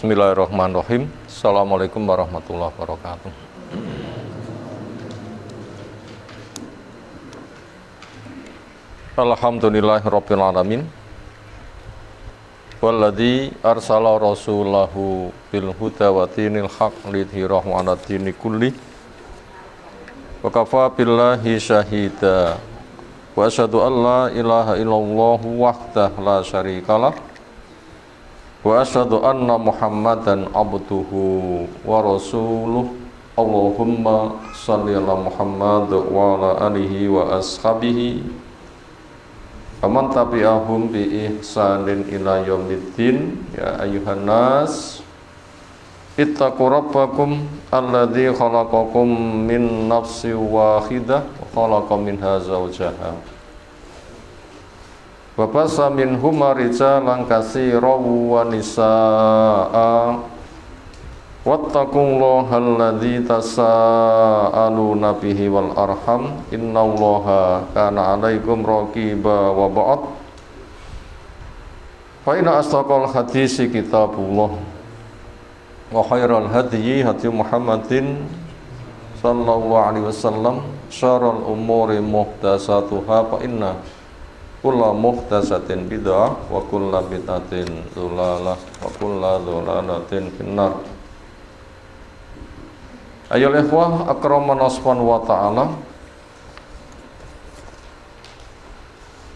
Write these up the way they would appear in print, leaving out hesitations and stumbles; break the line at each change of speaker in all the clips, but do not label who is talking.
Bismillahirrahmanirrahim. Assalamualaikum warahmatullahi wabarakatuh. Alhamdulillahirabbil alamin. Walladzi arsala rasulahu bil huda wa dinil haqq lidhhirahu 'ala dini kulli. Wa kafa billahi syahida. Wa asyhadu an la ilaha illallah wahdahu la syarikalah. Wa asyhadu anna Muhammadan abduhu wa rasuluh. Allahumma shalli ala Muhammad wa ala alihi wa ashabihi aman tabi'ahum bi ihsanin ila yaumiddin. Ya ayyuhan nas ittaqu rabbakum alladzi khalaqakum min nafsin wahidah wa khalaqa minha zawjaha wa bassa minhuma rijalan katsiran wa nisaa'a wattaqullaha alladzi tasaaluna bihi wal arham innallaha kana 'alaikum raqiba wa ba'd. Fa inna asdaqal hadisi kitabullah wa khairal hadyi hadyu Muhammadin sallallahu alaihi wasallam syarrul umuri muhdatsatuha fa inna kulla muhdatsatin bid'ah wa kulla bid'atin dhalalah wa kulla dhalalatin finnar. Ayoul ikhwah akramana subhanahu wa ta'ala.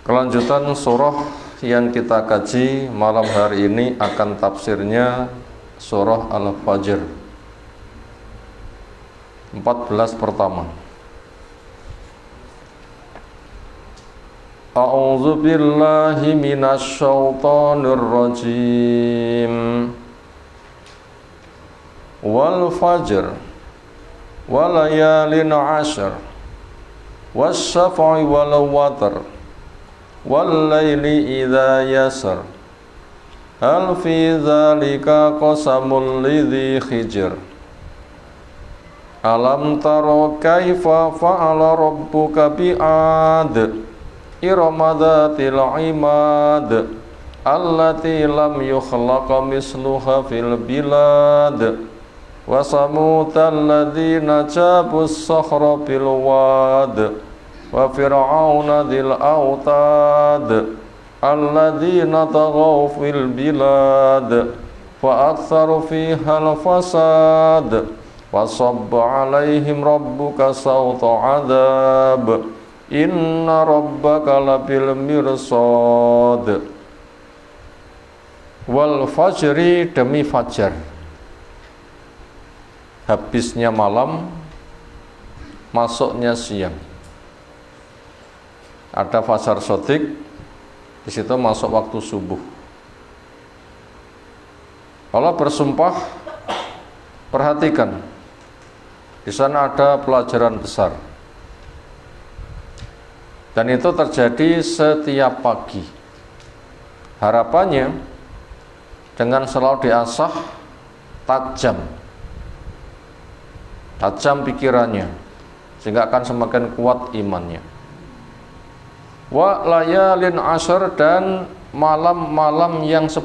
Kelanjutan surah yang kita kaji malam hari ini akan tafsirnya surah Al-Fajr 14 pertama. A'udzu billahi minasy syaithanir rajim. Wal fajr wa layalin 'ashr wasyaf'i wal watr wal laili idza yasr hal fi dzalika qasamul lidzi hijr alam tara kaifa fa'ala rabbuka bi'ad irama dzatil imad allati lam yukhlaqa misluha fil bilad wa samutal ladzina jabus sakhra bil wad wa fir'auna dzil autad alladzina taghaw fil bilad fa aktsaru fiha al fasad wa sabba 'alaihim rabbuka sawta 'adzab inna rabbaka labil mirsad. Wal fajri, demi fajar, habisnya malam, masuknya siang. Ada fajar sodik, di situ masuk waktu subuh. Allah bersumpah, perhatikan, di sana ada pelajaran besar. Dan itu terjadi setiap pagi. Harapannya dengan selalu diasah tajam pikirannya, sehingga akan semakin kuat imannya. Wa layalin 'ashr, dan malam-malam yang 10.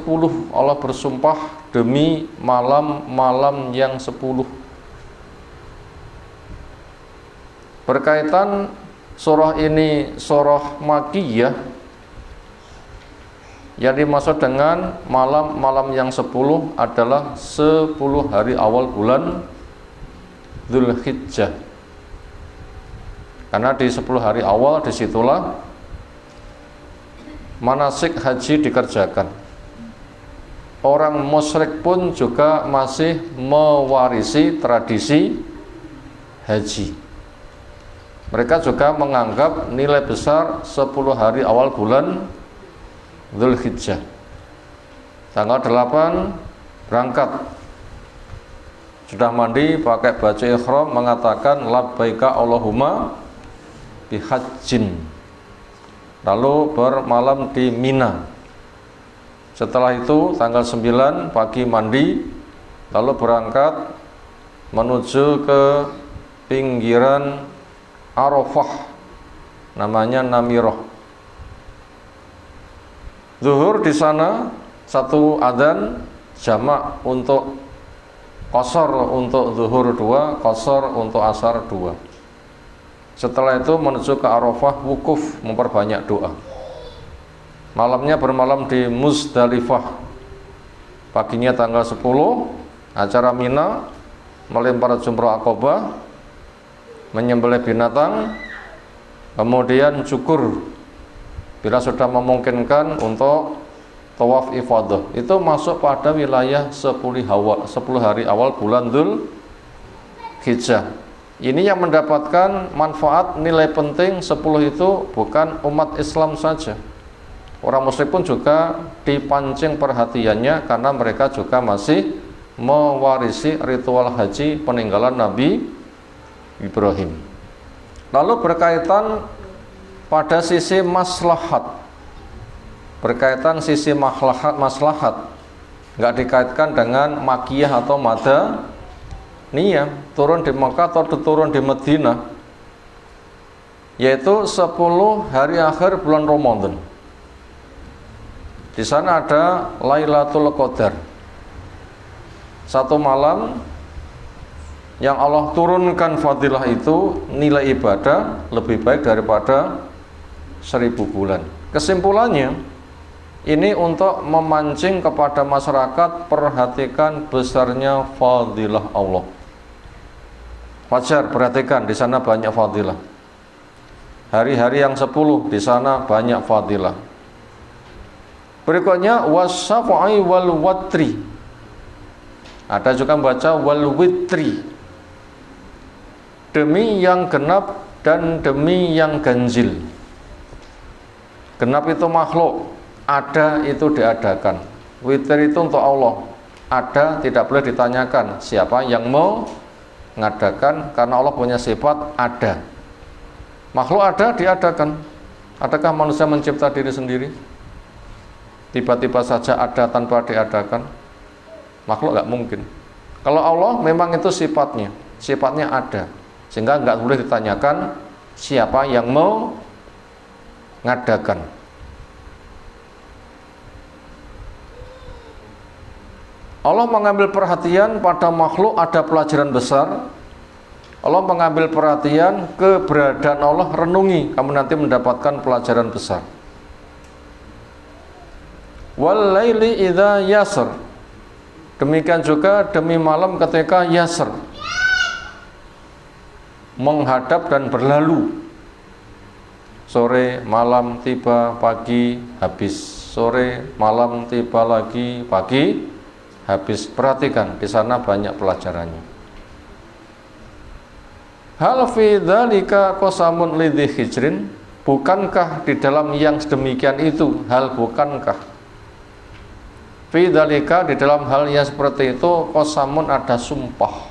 Allah bersumpah demi malam-malam yang 10. Berkaitan surah ini surah Makkiyah, yang dimaksud dengan malam-malam yang 10 adalah 10 hari awal bulan Dzulhijjah. Karena di 10 hari awal disitulah manasik haji dikerjakan. Orang musyrik pun juga masih mewarisi tradisi haji. Mereka juga menganggap nilai besar 10 hari awal bulan Dzulhijjah. Tanggal 8 berangkat, sudah mandi, pakai baju ihram, mengatakan labbaika Allahumma bihajjin, lalu bermalam di Mina. Setelah itu tanggal 9 pagi mandi, lalu berangkat menuju ke pinggiran Arafah, namanya Namirah. Zuhur di sana, satu adzan, jamak untuk qashar untuk zuhur 2, qashar untuk asar 2. Setelah itu menuju ke Arafah, wukuf, memperbanyak doa. Malamnya bermalam di Muzdalifah. Paginya tanggal 10 acara Mina, melempar jumrah Aqabah, menyembelih binatang, kemudian cukur bila sudah memungkinkan untuk tawaf ifadah. Itu masuk pada wilayah 10 hari awal bulan Dzulhijjah. Ini yang mendapatkan manfaat nilai penting 10 itu bukan umat Islam saja. Orang musyrik pun juga dipancing perhatiannya karena mereka juga masih mewarisi ritual haji peninggalan Nabi Ibrahim. Lalu berkaitan pada sisi maslahat, berkaitan sisi maslahat, nggak dikaitkan dengan makiyah atau madaniyah, turun di Mekah atau turun di Madinah, yaitu 10 hari akhir bulan Ramadan. Di sana ada Lailatul Qadar, satu malam yang Allah turunkan fadilah itu, nilai ibadah lebih baik daripada 1000 bulan. Kesimpulannya, ini untuk memancing kepada masyarakat, perhatikan besarnya fadilah Allah. Wajar, perhatikan di sana banyak fadilah. Hari-hari yang 10 di sana banyak fadilah. Berikutnya wasyafa'i wal watri. Ada juga membaca wal witri. Demi yang genap dan demi yang ganjil. Genap itu makhluk, ada itu diadakan. Witir itu untuk Allah, ada tidak boleh ditanyakan siapa yang mau mengadakan, karena Allah punya sifat ada. Makhluk ada, diadakan. Adakah manusia mencipta diri sendiri? Tiba-tiba saja ada tanpa diadakan? Makhluk nggak mungkin. Kalau Allah memang itu sifatnya ada, sehingga nggak boleh ditanyakan siapa yang mau ngadakan. Allah mengambil perhatian pada makhluk, ada pelajaran besar. Allah mengambil perhatian keberadaan Allah, renungi, kamu nanti mendapatkan pelajaran besar. Wal laili idza yasr. Demikian juga demi malam ketika yasr, menghadap dan berlalu. Sore, malam, tiba, pagi, habis. Sore, malam, tiba lagi, pagi, habis. Perhatikan, di sana banyak pelajarannya. Hal fi dzalika qasamun lidzi hijrin. Bukankah di dalam yang sedemikian itu, hal bukankah fi dzalika, di dalam hal yang seperti itu, qasamun, ada sumpah.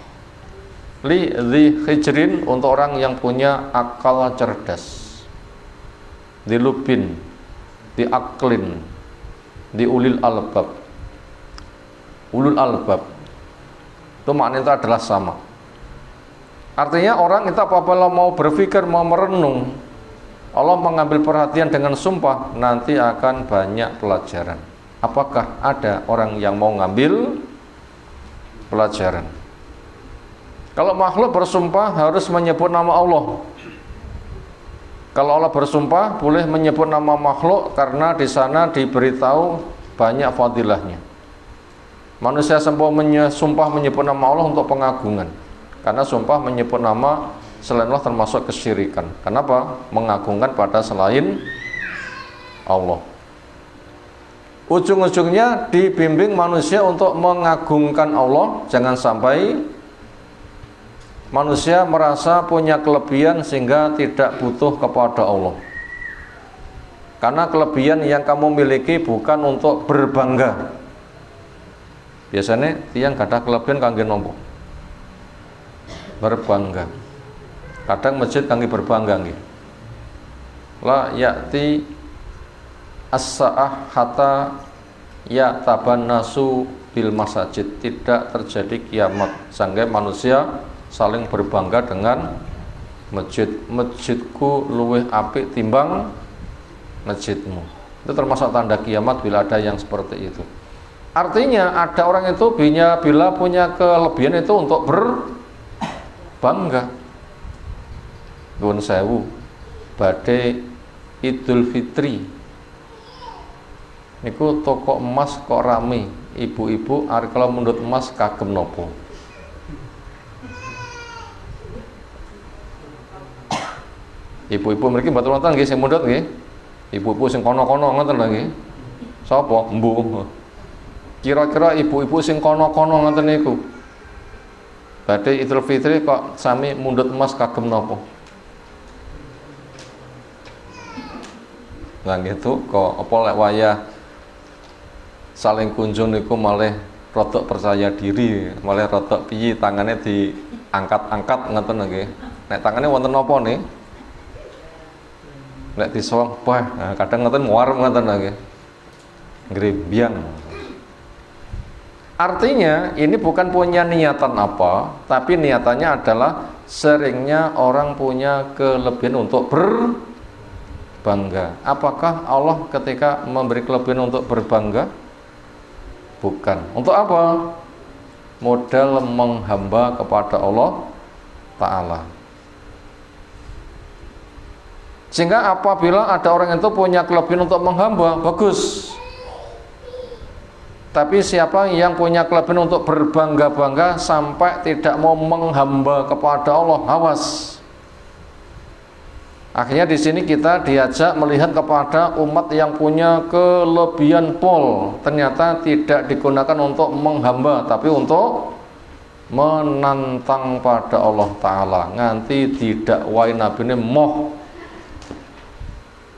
Lidzi hijrin, untuk orang yang punya akal cerdas. Dilubin, diaklin, di ulil albab. Ulul albab itu maknanya itu adalah sama. Artinya orang itu apabila mau berpikir, mau merenung, Allah mengambil perhatian dengan sumpah, nanti akan banyak pelajaran. Apakah ada orang yang mau ngambil pelajaran? Kalau makhluk bersumpah harus menyebut nama Allah. Kalau Allah bersumpah boleh menyebut nama makhluk, karena di sana diberitahu banyak fadilahnya. Manusia sumpah menyebut nama Allah untuk pengagungan, karena sumpah menyebut nama selain Allah termasuk kesyirikan. Kenapa? Mengagungkan pada selain Allah. Ujung-ujungnya dibimbing manusia untuk mengagungkan Allah. Jangan sampai manusia merasa punya kelebihan sehingga tidak butuh kepada Allah. Karena kelebihan yang kamu miliki bukan untuk berbangga. Biasanya tiang gak ada kelebihan kangge nompo berbangga. Kadang masjid kangge berbangga nggih. La ya'ti as-sa'ah hatta ya tabannasu bil masajid. Tidak terjadi kiamat sampai manusia saling berbangga dengan masjid. Masjidku luwih apik timbang masjidmu. Itu termasuk tanda kiamat bila ada yang seperti itu. Artinya ada orang itu bila punya kelebihan itu untuk berbangga. Nuwun sewu, badhe Idul Fitri niku toko emas kok rame, ibu-ibu arep kalau mundhut emas kagem nopo? Ibu-ibu mriki mboten wonten nggih sing mundhut nggih. Ibu-ibu sing kono-kono ngoten lho nggih. Sapa? Mbuh. Kira-kira ibu-ibu sing kono-kono ngoten niku badhe Idul Fitri kok sami mundhut emas kagem nopo? Lah gitu kok apa lek wayah saling kunjung niku malah rodok percaya diri, malah rodok piye tangannya diangkat-angkat ngoten nggih. Nek tangane wonten napa nih? Nek disowang, wah, nah, kadang ngoten nguarep ngoten nggih. Ngrebyang. Artinya ini bukan punya niatan apa, tapi niatannya adalah seringnya orang punya kelebihan untuk berbangga. Apakah Allah ketika memberi kelebihan untuk berbangga? Bukan. Untuk apa? Modal menghamba kepada Allah Ta'ala. Sehingga apabila ada orang itu punya kelebihan untuk menghamba, bagus. Tapi siapa yang punya kelebihan untuk berbangga-bangga sampai tidak mau menghamba kepada Allah, awas. Akhirnya di sini kita diajak melihat kepada umat yang punya kelebihan pol, ternyata tidak digunakan untuk menghamba, tapi untuk menantang pada Allah Ta'ala. Nganti tidak wae nabine moh.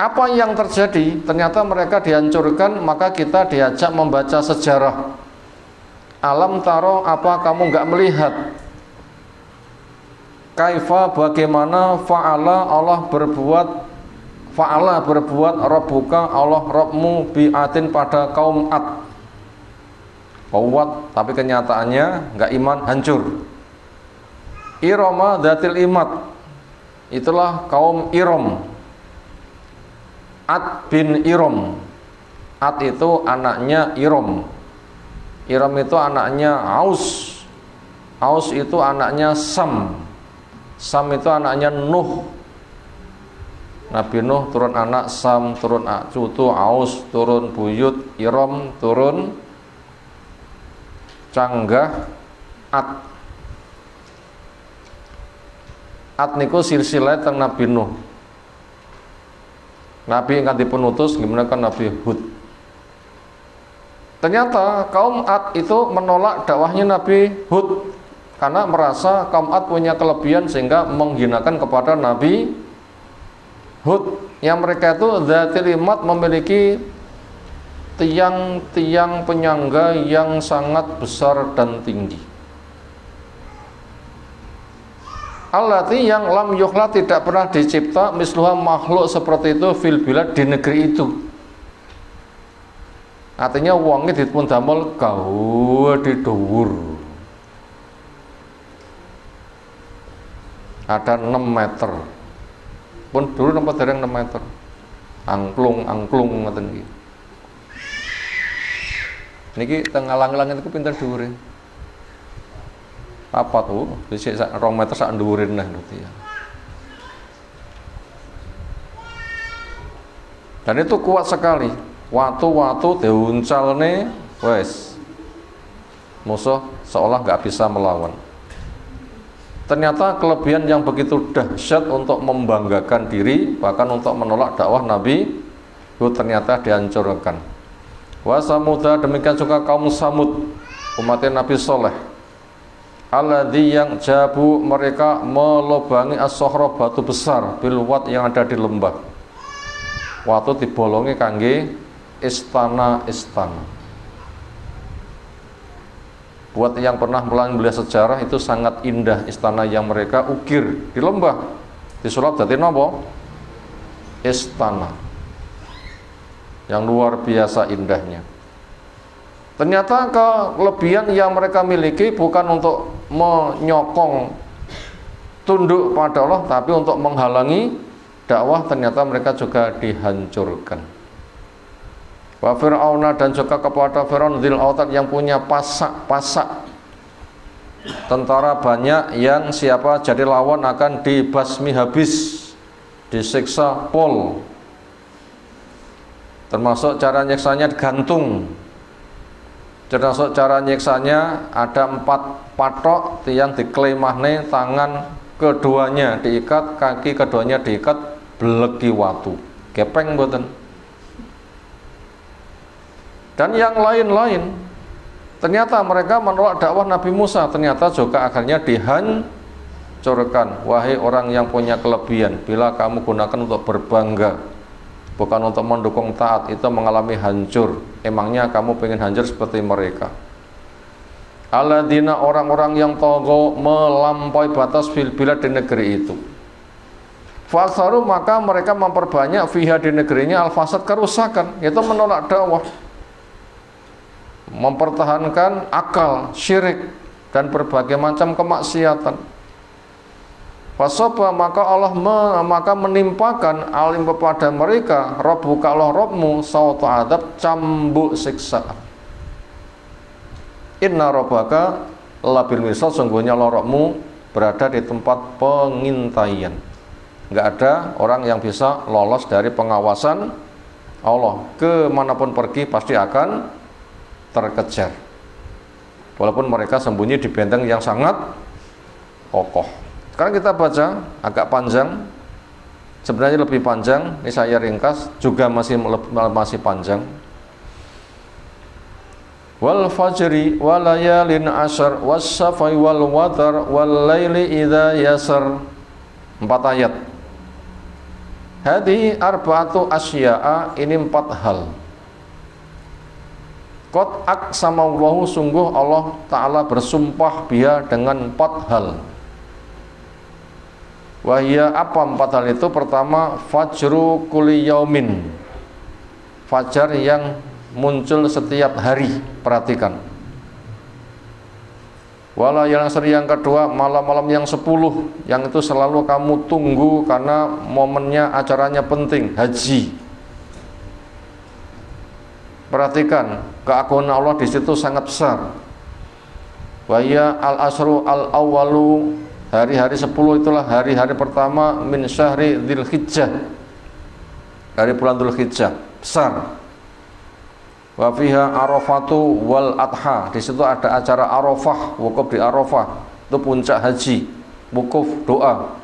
Apa yang terjadi? Ternyata mereka dihancurkan, maka kita diajak membaca sejarah. Alam taro, apa kamu nggak melihat? Kaifa, bagaimana fa'ala Allah berbuat Rabbuka Allah Rabbmu bi'atin pada kaum Ad. Kuat, tapi kenyataannya nggak iman, hancur. Irama dzatil imad, itulah kaum Iram. Ad bin Iram. Ad itu anaknya Iram. Iram itu anaknya Aus. Aus itu anaknya Sam. Sam itu anaknya Nuh. Nabi Nuh turun anak Sam, turun cucu Aus, turun buyut Iram, turun canggah Ad. Ad niku silsilah teng Nabi Nuh. Nabi yang dipun utus gimana kan Nabi Hud. Ternyata kaum Ad itu menolak dakwahnya Nabi Hud karena merasa kaum Ad punya kelebihan sehingga menghinakan kepada Nabi Hud. Yang mereka itu dzatil imad, memiliki tiang-tiang penyangga yang sangat besar dan tinggi. Allati yang lam yukhla, tidak pernah dicipta misluha makhluk seperti itu fil bilad, di negeri itu. Artinya wonge dipun damel gawedhe dhuwur. Ada 6 meter. Pun dulu nampak dereng 6 meter. Angklung ngoten iki. Niki teng alang-alangan iku pinter dhuwure. Apa tuh? Bisa 2 meter sak dhuwurin nah berarti ya. Dan itu kuat sekali. Watu-watu diuncalne wes. Musuh seolah nggak bisa melawan. Ternyata kelebihan yang begitu dahsyat untuk membanggakan diri, bahkan untuk menolak dakwah Nabi itu ternyata dihancurkan. Wa Samuda, demikian juga kaum Samud, umatnya Nabi Soleh. Alladzi yang jabu, mereka melubangi as-sohra, batu besar, bilwat yang ada di lembah. Waktu dibolongi kangge istana-istana. Buat yang pernah melihat sejarah, itu sangat indah istana yang mereka ukir di lembah. Disulap dadi napa? Istana yang luar biasa indahnya. Ternyata kelebihan yang mereka miliki bukan untuk menyokong tunduk pada Allah, tapi untuk menghalangi dakwah. Ternyata mereka juga dihancurkan. Wa Fir'auna dan juga kepada Fir'aun dzil autad yang punya pasak-pasak. Tentara banyak yang siapa jadi lawan akan dibasmi habis, disiksa pol. Termasuk cara nyiksanya digantung. Termasuk cara nyiksanya ada 4 patok yang diklemahne, tangan keduanya diikat, kaki keduanya diikat, belegi watu. Gepeng mboten. Dan yang lain-lain. Ternyata mereka menolak dakwah Nabi Musa, ternyata juga akhirnya dihancurkan. Wahai orang yang punya kelebihan, bila kamu gunakan untuk berbangga, bukan untuk mendukung taat, itu mengalami hancur. Emangnya kamu pengen hancur seperti mereka? Alladzina, orang-orang yang togo melampaui batas fil bilad di negeri itu. Faksaru, maka mereka memperbanyak fiha di negerinya al-fasad, kerusakan, yaitu menolak dakwah, mempertahankan akal, syirik, dan berbagai macam kemaksiatan. Fasoba, maka Allah maka menimpakan alim kepada mereka, Rabbuka, Allah Rabbmu, sauta adab, cambuk siksaan. Inna Rabbaka labil mirsad, sungguhnya Allah Rabbmu berada di tempat pengintaian. Enggak ada orang yang bisa lolos dari pengawasan Allah. Kemanapun pergi pasti akan terkejar, walaupun mereka sembunyi di benteng yang sangat kokoh. Sekarang kita baca agak panjang, sebenarnya lebih panjang, ini saya ringkas, juga masih panjang. Wal fajri wal layalin ashar was safai wal watar wal laili idza yasar. 4 ayat. Hadi arba'atu asya'a, ini 4 hal. Qad aqsamallahu, sungguh Allah Ta'ala bersumpah biha dengan 4 hal. Wahia, apa 4 hal itu? Pertama, fajru kulli yaumin, fajar yang muncul setiap hari, perhatikan. Wala yang seri, yang kedua, malam-malam yang 10, yang itu selalu kamu tunggu karena momennya, acaranya penting, haji. Perhatikan, keagungan Allah di situ sangat besar. Wahya al-asru al-awwalu, hari-hari 10 itulah hari-hari pertama min syahri dzulhijjah, dari bulan Dzulhijjah, besar. Wa fiha arafatu wal adha, di situ ada acara Arafah, wukuf di Arafah, itu puncak haji, wukuf doa,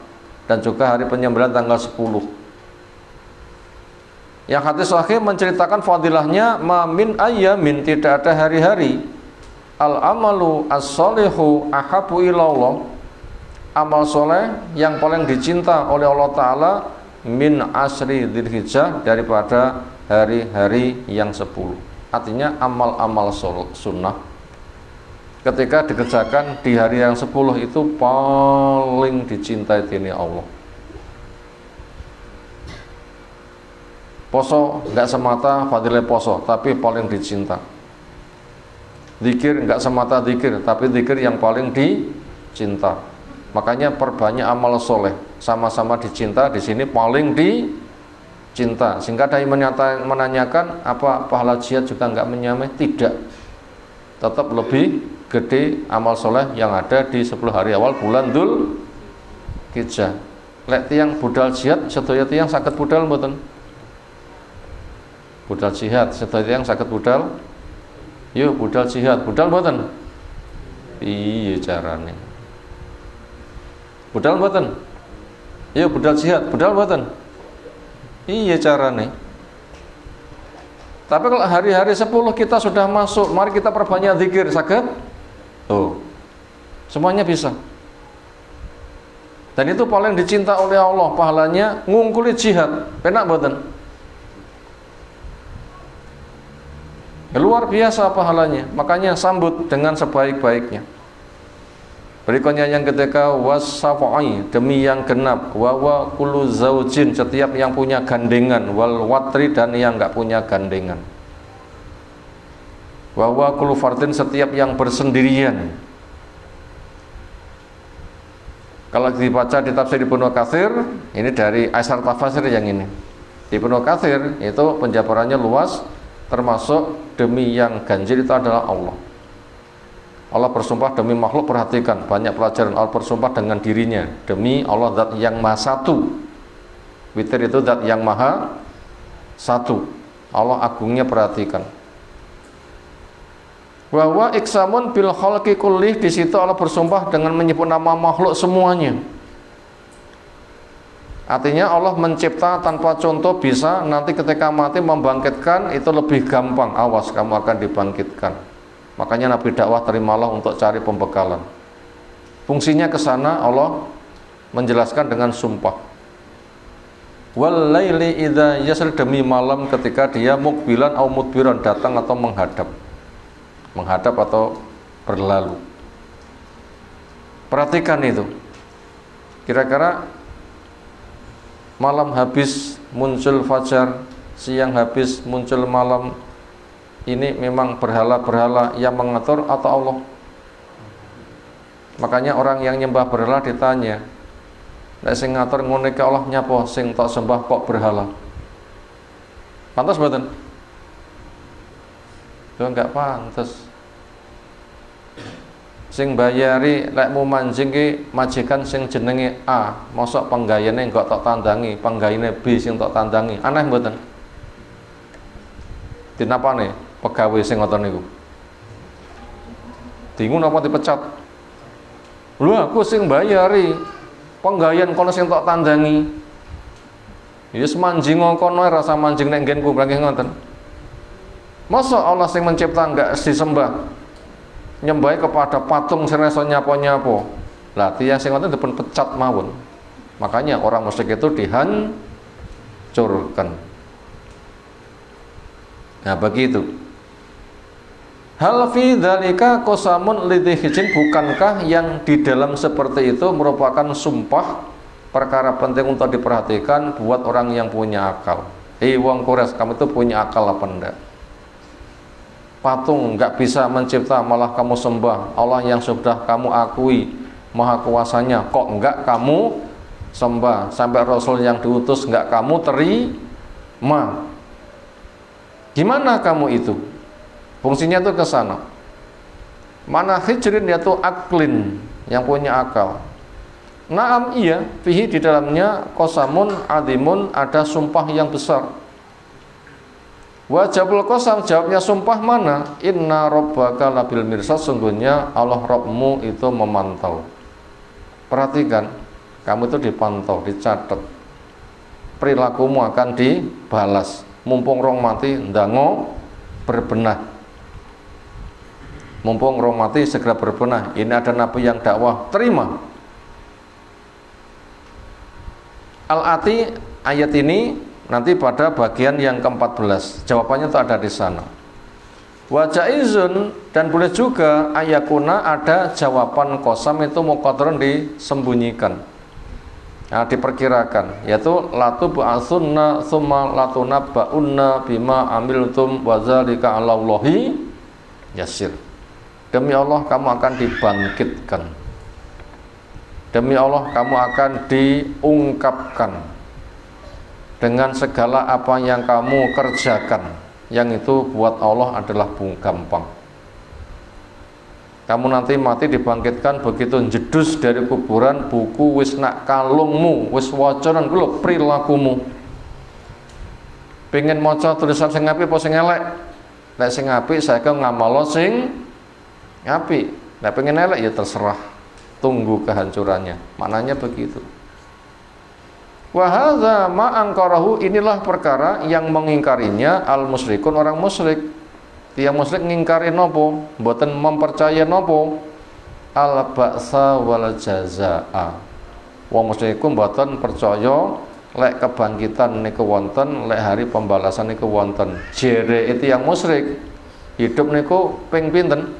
dan juga hari penyembelihan tanggal 10. Yang hadis sahih menceritakan fadilahnya, mamin ayyamin, tidak ada hari-hari, al amalu as-solihu ahabu ilallah, amal soleh yang paling dicinta oleh Allah Ta'ala, min asri dzulhijjah, daripada hari-hari yang 10. Artinya amal-amal sunnah ketika dikerjakan di hari yang 10 itu paling dicintai ini Allah. Poso enggak semata fadilah poso, tapi paling dicinta. Zikir enggak semata zikir, tapi zikir yang paling dicinta. Makanya perbanyak amal soleh, sama-sama dicinta, di sini paling dicinta. Sehingga ada yang menanyakan, apa pahala jihad juga enggak menyamai? Tidak. Tetap lebih gede amal soleh yang ada di 10 hari awal bulan Dzulhijjah. Lek tiang budal jihad, sedaya tiang saged budal mboten? Budal jihad, sedaya yang sakit budal, yuk budal jihad, budal mboten? Iya carane. Budal mboten? Yuk budal jihad, budal mboten? Iya carane. Tapi kalau hari-hari 10 kita sudah masuk, mari kita perbanyak zikir, sakit? Tuh, semuanya bisa. Dan itu paling dicinta oleh Allah, pahalanya ngungkuli jihad, penak mboten? Luar biasa pahalanya, makanya sambut dengan sebaik-baiknya. Berikutnya yang ketiga, wasafai, demi yang genap, wawa kullu zaujin, setiap yang punya gandengan, wal watri, dan yang enggak punya gandengan, wawa kullu fardin, setiap yang bersendirian. Kalau dibaca di tafsir Ibnu Katsir, ini dari Aisar Tafsir yang ini. Ibnu Katsir itu penjabarannya luas. termasuk demi yang ganjil itu adalah Allah. Allah bersumpah demi makhluk, perhatikan banyak pelajaran. Allah bersumpah dengan dirinya, demi Allah zat yang maha satu. Witir itu zat yang maha satu. Allah agungnya, perhatikan. Bahwa iksamun bil khalqi kullih, di situ Allah bersumpah dengan menyebut nama makhluk semuanya. Artinya Allah mencipta tanpa contoh bisa, nanti ketika mati membangkitkan itu lebih gampang. Awas, kamu akan dibangkitkan. Makanya Nabi dakwah, terimalah untuk cari pembekalan. Fungsinya ke sana. Allah menjelaskan dengan sumpah. Wal laili idza yasr, demi malam ketika dia mukbilan au mudbiran, datang atau menghadap. Menghadap atau berlalu. Perhatikan itu. Kira-kira malam habis muncul fajar, siang habis muncul malam, ini memang berhala-berhala yang mengatur atau Allah? Makanya orang yang nyembah berhala ditanya, nek sing ngatur ngene iki Allah nyapa, sing tak sembah kok berhala? Pantas mboten? Lho enggak pantas. Sing bayari lek mu manjing ki majikan sing jenenge A, mosok penggayane enggak tak tandangi, penggayane B sing tak tandangi. Aneh mboten? Dinapane pegawai sing ngoten niku? Bingung apa dipecat? Lho aku sing bayari, penggayan kono sing tak tandangi. Ya semanjing kono rasa manjing nek nggenku berarti ngoten. Masa Allah sing mencipta enggak disembah? Nyembah kepada patung sing iso nyapa-nyapa. Lah tiyang sing ngoten dipun pecat mawon. Makanya orang musyrik itu dihancurkan. Nah begitu. Hal fi dzalika qasamun lidhijin, bukankah yang di dalam seperti itu merupakan sumpah, perkara penting untuk diperhatikan buat orang yang punya akal. Wong Quraisy, kamu itu punya akal apa enggak? Patung enggak bisa mencipta malah kamu sembah. Allah yang sudah kamu akui maha kuasanya kok enggak kamu sembah. Sampai Rasul yang diutus enggak kamu terima. Gimana kamu itu? Fungsinya itu ke sana. Mana hijrin, yaitu aklin, yang punya akal. Naam, iya, fihi, di dalamnya qasamun adimun, ada sumpah yang besar. Wajabul qasam, jawabnya sumpah mana? Inna rabbaka labil mirsad, sungguhnya Allah Rabbmu itu memantau. Perhatikan, kamu itu dipantau, dicatat. Perilakumu akan dibalas. Mumpung rong mati, ndango berbenah. Mumpung rong mati, segera berbenah. Ini ada nabi yang dakwah, terima. Al-Ati, ayat ini nanti pada bagian yang ke-14. Jawabannya itu ada di sana. Wa jaizun, dan boleh juga ayakuna ada jawaban qasam itu muqaddarun, disembunyikan. Nah, diperkirakan, yaitu latu ba'asunna tsumma latunabba'unna bima amiltum wa dzalika 'alallahi yasir. Demi Allah kamu akan dibangkitkan. Demi Allah kamu akan diungkapkan dengan segala apa yang kamu kerjakan, yang itu buat Allah adalah gampang. Kamu nanti mati dibangkitkan begitu jedus dari kuburan, buku wis nak kalungmu, wis wacanan kulo perilakumu. Pengen maca tulisan sing apik apa sing elek? Nek sing apik saiki ngamalo sing apik. Nek pengen elek ya terserah. Tunggu kehancurannya. Maknanya begitu. Wa hadza ma angkarahu, inilah perkara yang mengingkarinya al musyrikun, orang musyrik. Tiang musyrik ngingkari nopo, mboten mempercaya nopo, al ba'sa wal jazaa. Wong musyrik mboten percaya lek kebangkitan niku wonten, lek hari pembalasan niku wonten. Jere itu yang musyrik, hidup niku ping pinten?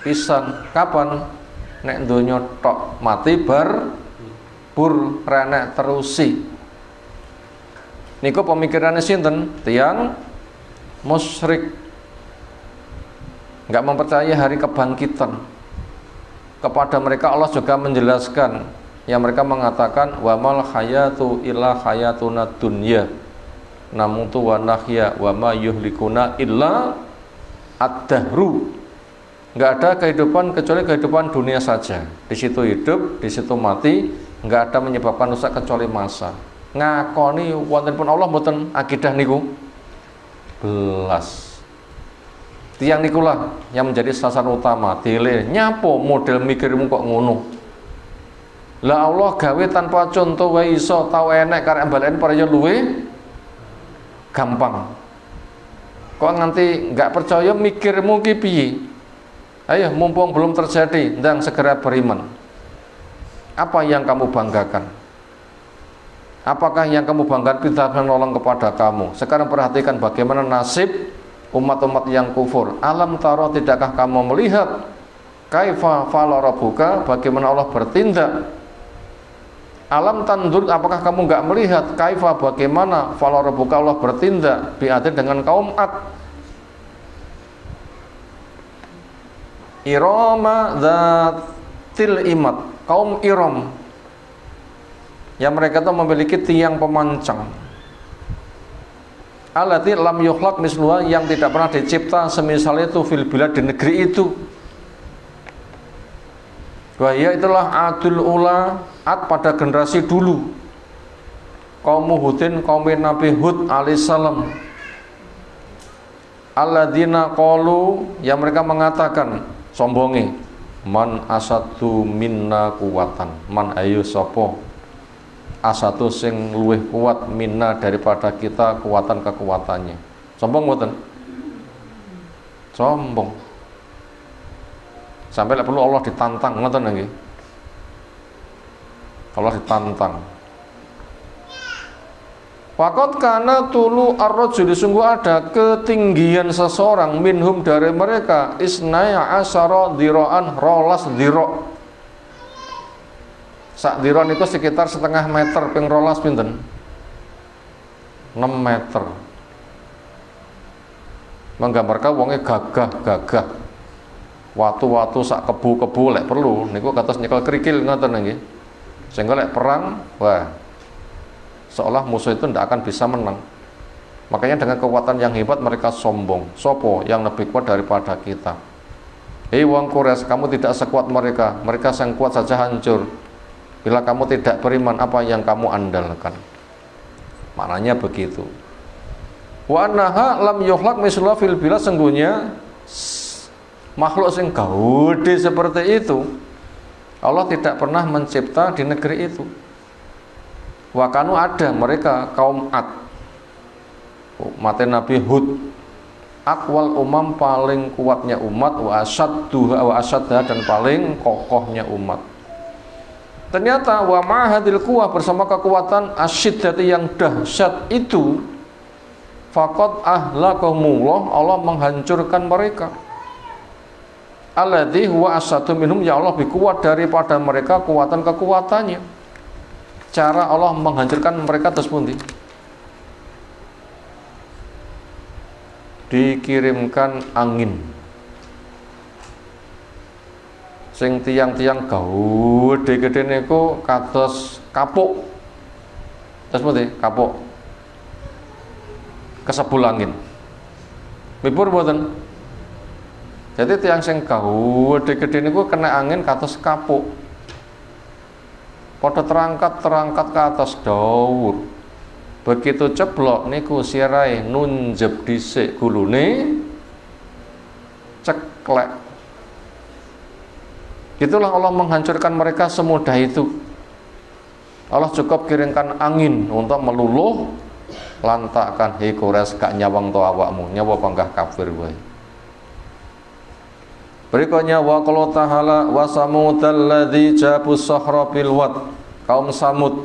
Pisan. Kapan? Nek donya tok, mati bar bur renek terusi. Niku pemikirannya sinten? Tiang musyrik, nggak mempercayai hari kebangkitan. Kepada mereka Allah juga menjelaskan, yang mereka mengatakan wa mal hayatu illa hayatuna dunya, namutu wa nahya wa ma yuhlikuna illa ad-dahru. Enggak ada kehidupan kecuali kehidupan dunia saja. Di situ hidup, di situ mati, enggak ada menyebabkan rusak kecuali masa. Ngakoni wontenipun Allah mboten akidah niku belas. Tiang nikulah yang menjadi sasaran utama. Dile nyapo model mikirmu kok ngono. Lah Allah gawe tanpa contoh wae iso tau enek karek balen para luwe gampang. Kok nganti enggak percaya mikirmu ki piye? Ayo mumpung belum terjadi, ndang segera beriman. Apa yang kamu banggakan? Apakah yang kamu banggakan tidak menolong kepada kamu? Sekarang perhatikan bagaimana nasib umat-umat yang kufur. Alam taro, tidakkah kamu melihat kaifa fa'ala rabbuka, bagaimana Allah bertindak? Alam tandur, apakah kamu enggak melihat kaifa, bagaimana fa'ala rabbuka, Allah bertindak bi'adil dengan kaum Ad. Irama dzatil imad, kaum Iram yang mereka itu memiliki tiang pemancang. Allati lam yukhlaq misluha, yang tidak pernah dicipta semisal itu fil bilad, di negeri itu. Wahya itulah adul ula, Ad pada generasi dulu, kaum Hudin, kaum Nabi Hud alaihissalam. Alladzina qalu, yang mereka mengatakan sombongi, man asatu minna kuwatan, man ayu sopo asatu sing luwih kuat minna daripada kita kuatan kekuatannya. Sombong mboten? Sombong. Sampai lek perlu Allah ditantang, ngoten nggih. Allah ditantang. Faqad kana tulu ar-rajuli, sungguh ada ketinggian seseorang minhum dari mereka isnaya asyara dhiraan, rolas dhira. Sak dhira niku sekitar setengah meter, ping rolas pinten? 6 meter. Menggambarkan wonge gagah-gagah. Watu-watu sak kebu-kebu lek perlu niku kados nyekel krikil ngoten nggih. Sehingga lek perang, wah, seolah musuh itu tidak akan bisa menang. Makanya dengan kekuatan yang hebat mereka sombong. Sopo yang lebih kuat daripada kita? Wong Quraisy, kamu tidak sekuat mereka. Mereka yang kuat saja hancur. Bila kamu tidak beriman, apa yang kamu andalkan? Maknanya begitu. Wa annaha lam yukhlaq misluha fil bilad, sungguhnya makhluk sing gede seperti itu Allah tidak pernah mencipta di negeri itu. Wakanu, ada mereka kaum Ad, mati Nabi Hud, akwal umam, paling kuatnya umat, wa asyadha, dan paling kokohnya umat. Ternyata wa ma'hadil kuwah, bersama kekuatan asyiddati yang dahsyat itu, faqad ahlakahumullah, Allah menghancurkan mereka. Alladzi huwa asyaddu minhum, ya Allah lebih kuat daripada mereka kekuatannya. Cara Allah menghancurkan mereka terus pundi? Dikirimkan angin sing tiang-tiang gede-gede niku kados kapuk. Terus pundi? Kapuk kesebul angin. Mipur mboten? Jadi tiang sing gede-gede niku kena angin kados kapuk. Pada terangkat ke atas daur. Begitu ceblok niku sirai nunjeb dhisik gulune ceklek. Itulah Allah menghancurkan mereka semudah itu. Allah cukup kirimkan angin untuk meluluh lantakkan. Hei Quraisy, gak nyawang to awakmu, nyawa panggah kafir wae. Berikutnya wa qala ta'ala wa samudal ladzi jabu sahra bil wad, kaum Samud,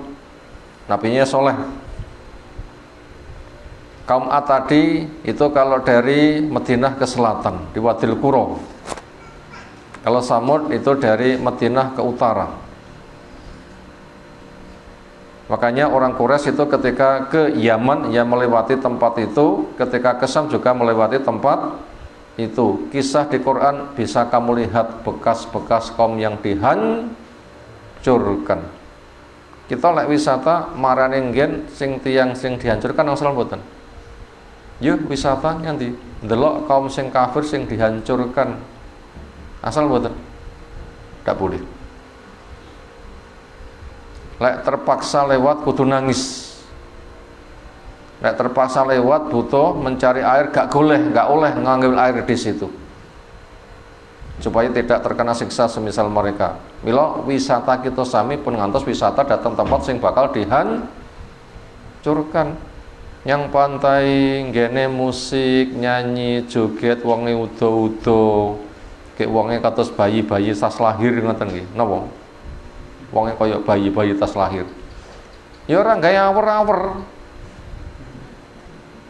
nabinya Soleh. Kaum Ad tadi itu kalau dari Madinah ke selatan di Wadil Qura. Kalau Samud itu dari Madinah ke utara. Makanya orang Quraisy itu ketika ke Yaman ya melewati tempat itu, ketika ke Syam juga melewati tempat itu. Kisah di Quran bisa kamu lihat bekas-bekas kaum yang dihancurkan. Kita lek wisata marane nggen sing tiang sing dihancurkan asal mboten. Yuk wisata nanti ndelok kaum sing kafir sing dihancurkan. Asal mboten. Tidak boleh. Lek terpaksa lewat kudu nangis. Lek terpaksa lewat butuh mencari air gak boleh ngambil air di situ. Supaya tidak terkena siksa semisal mereka. Mila wisata kita sami pun ngantos wisata datang tempat sing bakal dihancurkan. Yang pantai ngene musik, nyanyi, joget, wonge udo-udo. Kayak wonge kados bayi-bayi tas lahir ngoten nggih. Napa? Wonge kaya bayi-bayi tas lahir. Ya ora gawe awer-awer.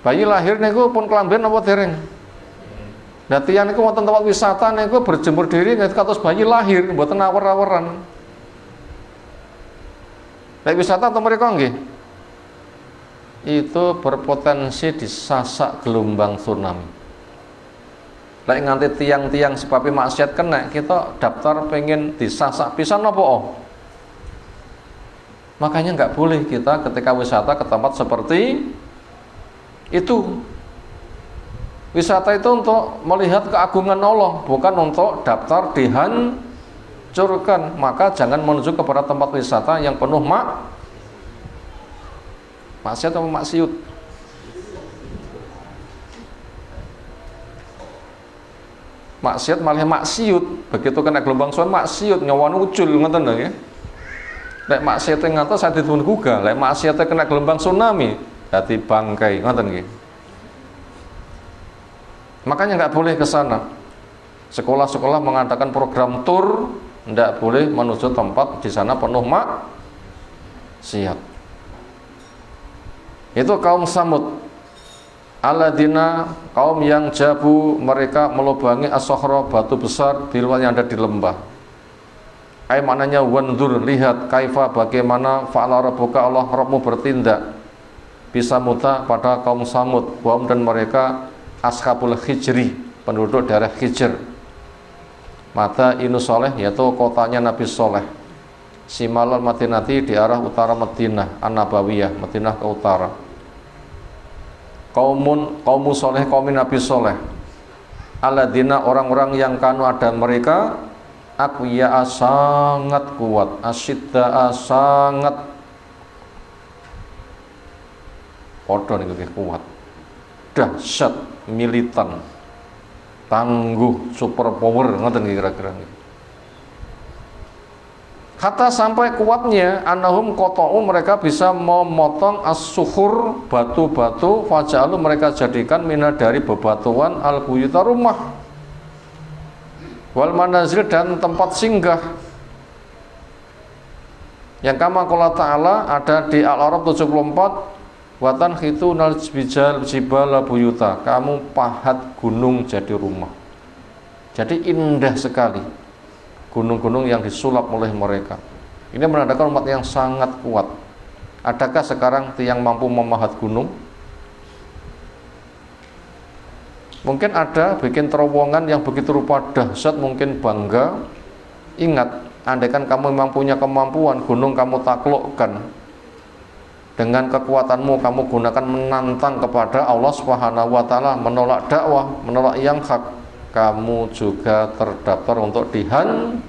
Bayi lahir niku pun kelamben napa dereng? Datian niku wonten tempat wisata niku berjemur diri kados bayi lahir, mboten awer-aweran. Nek wisata teng mriko nggih. Itu berpotensi disasak gelombang tsunami. Lek nganti tiang-tiang sebab maksiat kena, kita daftar pengen disasak pisan apa oh? Makanya nggak boleh kita ketika wisata ke tempat seperti itu. Wisata itu untuk melihat keagungan Allah, bukan untuk daftar dihancurkan. Maka jangan menuju kepada tempat wisata yang penuh maksiat atau maksiut. Maksiat malah maksiut. Begitu kena gelombang tsunami maksiut, nyawa ucul ngoten lho ya. Lek maksiate ngatos saya ditun gugah, lek maksiate kena gelombang tsunami dadi bangkai ngoten nggih. Makanya nggak boleh ke sana. Sekolah-sekolah mengadakan program tur, nggak boleh menuju tempat di sana penuh maksiat. Itu kaum Samud. Alladzina, kaum yang jabu, mereka melubangi as-sokhra, batu besar bilwat yang ada di lembah. Ay maknanya wandur, lihat kaifa bagaimana fa'ala rabbuka, Allah Rabbmu bertindak bisa muta pada kaum Samud, wahum dan mereka ashabul hijri, penduduk daerah Hijr. Mata inu soleh, yaitu kotanya Nabi Soleh. Simalal Madinati, di arah utara Madinah An-Nabawiyah, Madinah ke utara. Kaum soleh, kaum Nabi Soleh. Alladzina, orang-orang yang kanu ada mereka aqwiya, sangat kuat, asyidda, sangat podo niku kuat, dahsyat, militan, tangguh, super power ngoten kira-kira. Kata sampai kuatnya annahum qata'u, mereka bisa memotong as-sukhur, batu-batu, faja'alu, mereka jadikan mina dari bebatuan al-buyuta, rumah, wal manazil, dan tempat singgah. Yang kama qala ta'ala ada di Al-A'raf 74, watan khitunal jibala buyuta, kamu pahat gunung jadi rumah. Jadi indah sekali gunung-gunung yang disulap oleh mereka. Ini menandakan umat yang sangat kuat. Adakah sekarang tiang mampu memahat gunung? Mungkin ada bikin terowongan yang begitu rupa dahsyat, mungkin bangga. Ingat, andaikan kamu memang punya kemampuan, gunung kamu taklukkan. Dengan kekuatanmu kamu gunakan menantang kepada Allah Subhanahu wa taala, menolak dakwah, menolak yang hak, kamu juga terdaftar untuk dihancurkan.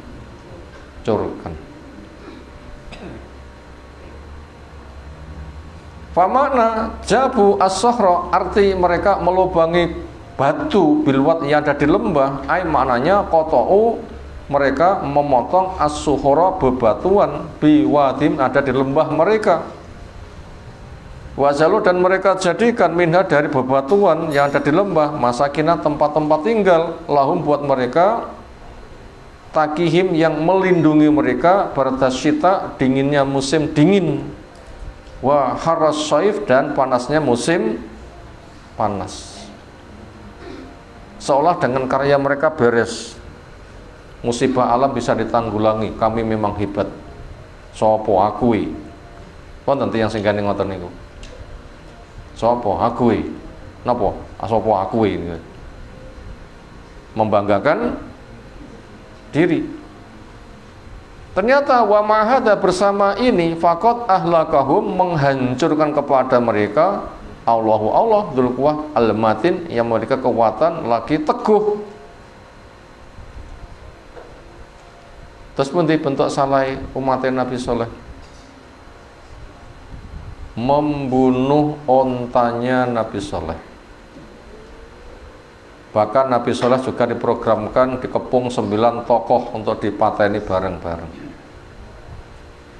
Famakna jabu as-sokhra, arti mereka melubangi batu bilwat yang ada di lembah, ay maknanya qata'u, mereka memotong as-sukhra, bebatuan, biwadim, ada di lembah mereka. Wajalu, dan mereka jadikan minha dari bebatuan yang ada di lembah masakinah, tempat-tempat tinggal, lahum, buat mereka, takihim, yang melindungi mereka, berdasyita, dinginnya musim dingin, wa haras syaif, dan panasnya musim panas. Seolah dengan karya mereka beres, musibah alam bisa ditanggulangi, kami memang hebat. Sopo akui, wonten tiyang sing gane ngoten niku. Sopo akui, napa? Sopo akui, membanggakan diri. Ternyata wa mahada, bersama ini, fakot ahlakahum, menghancurkan kepada mereka Allahu Allah dzul quwwah al-matin yang memiliki kekuatan lagi teguh. Terus pun dibentuk salah umat Nabi Soleh, membunuh ontanya Nabi Soleh. Bahkan Nabi Soleh juga diprogramkan dikepung 9 tokoh untuk dipateni bareng-bareng.